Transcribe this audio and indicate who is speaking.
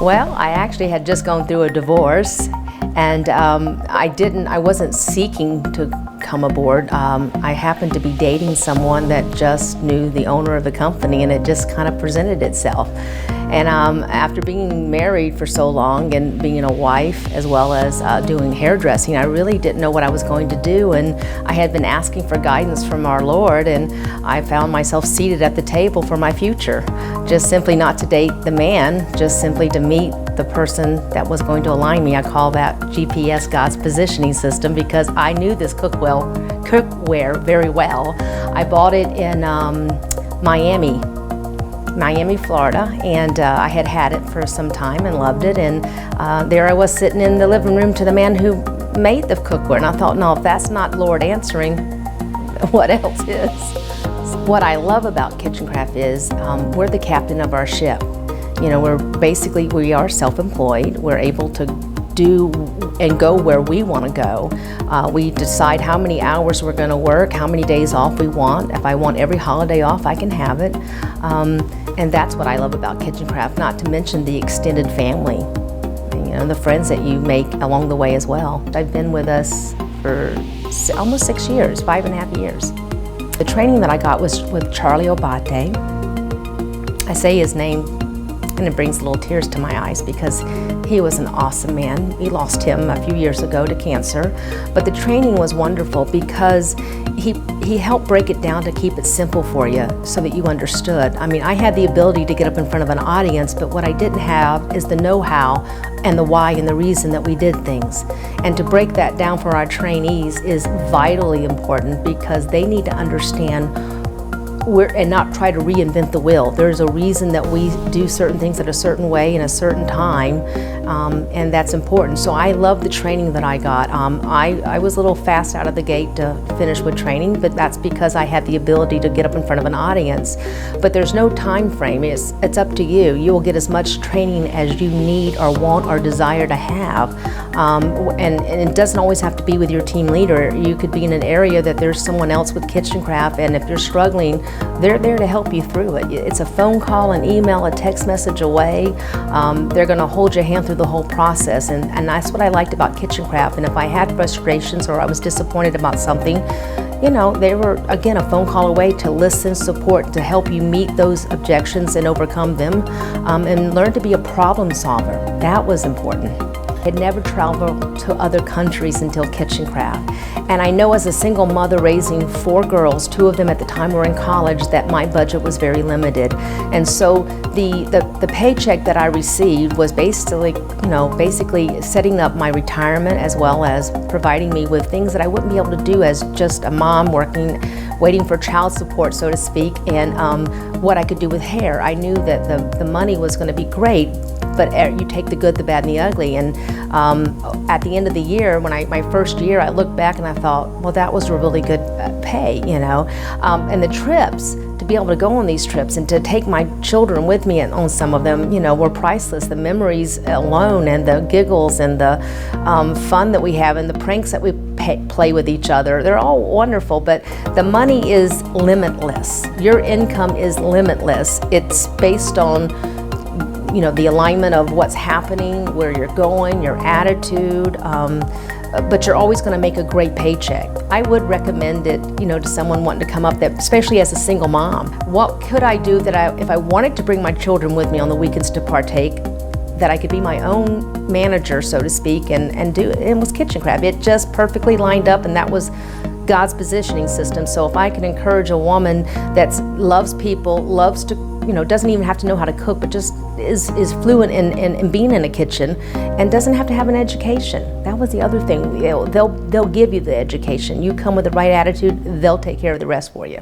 Speaker 1: Well, I actually had just gone through a divorce, and I wasn't seeking to come aboard. I happened to be dating someone that just knew the owner of the company, and it just kind of presented itself. And after being married for so long and being a wife as well as doing hairdressing, I really didn't know what I was going to do, and I had been asking for guidance from our Lord, and I found myself seated at the table for my future. Just simply not to date the man, just simply to meet the person that was going to align me. I call that GPS, God's positioning system, because I knew this cookware very well. I bought it in Miami, Florida, and I had it for some time and loved it, and there I was sitting in the living room to the man who made the cookware, and I thought, no, if that's not Lord answering, what else is? What I love about Kitchencraft is we're the captain of our ship. You know, we are self-employed. We're able to do and go where we want to go. We decide how many hours we're going to work, how many days off we want. If I want every holiday off, I can have it. And that's what I love about Kitchencraft, not to mention the extended family, you know, the friends that you make along the way as well. I've been with us for almost 6 years, 5.5 years. The training that I got was with Charlie Obate. I say his name and it brings little tears to my eyes because he was an awesome man. We lost him a few years ago to cancer, but the training was wonderful because he helped break it down to keep it simple for you so that you understood. I mean, I had the ability to get up in front of an audience, but what I didn't have is the know-how and the why and the reason that we did things. And to break that down for our trainees is vitally important because they need to understand and not try to reinvent the wheel. There's a reason that we do certain things at a certain way in a certain time, and that's important. So I love the training that I got. I was a little fast out of the gate to finish with training, but that's because I had the ability to get up in front of an audience. But there's no time frame. It's up to you. You will get as much training as you need or want or desire to have. And it doesn't always have to be with your team leader. You could be in an area that there's someone else with Kitchencraft, and if you're struggling, they're there to help you through it. It's a phone call, an email, a text message away. They're going to hold your hand through the whole process, and that's what I liked about Kitchencraft. And if I had frustrations or I was disappointed about something, you know, they were, again, a phone call away to listen, support, to help you meet those objections and overcome them, and learn to be a problem solver. That was important. I'd never traveled to other countries until Kitchencraft. And I know as a single mother raising 4 girls, 2 of them at the time were in college, that my budget was very limited. And so the paycheck that I received was basically setting up my retirement as well as providing me with things that I wouldn't be able to do as just a mom waiting for child support, so to speak, and what I could do with hair. I knew that the money was going to be great, but you take the good, the bad, and the ugly. And at the end of the year, my first year, I looked back and I thought, well, that was a really good pay, you know. And the trips, to be able to go on these trips and to take my children with me on some of them, you know, were priceless. The memories alone and the giggles and the fun that we have and the pranks that we play with each other, they're all wonderful, but the money is limitless. Your income is limitless. It's based on, you know, the alignment of what's happening, where you're going, your attitude, but you're always going to make a great paycheck. I would recommend it, you know, to someone wanting to come up, that, especially as a single mom. What could I do that if I wanted to bring my children with me on the weekends to partake, that I could be my own manager, so to speak, and do it? It was Kitchencraft. It just perfectly lined up, and that was God's positioning system. So if I can encourage a woman that loves people, loves to, you know, doesn't even have to know how to cook, but just is fluent in being in a kitchen and doesn't have to have an education. That was the other thing. You know, they'll give you the education. You come with the right attitude, they'll take care of the rest for you.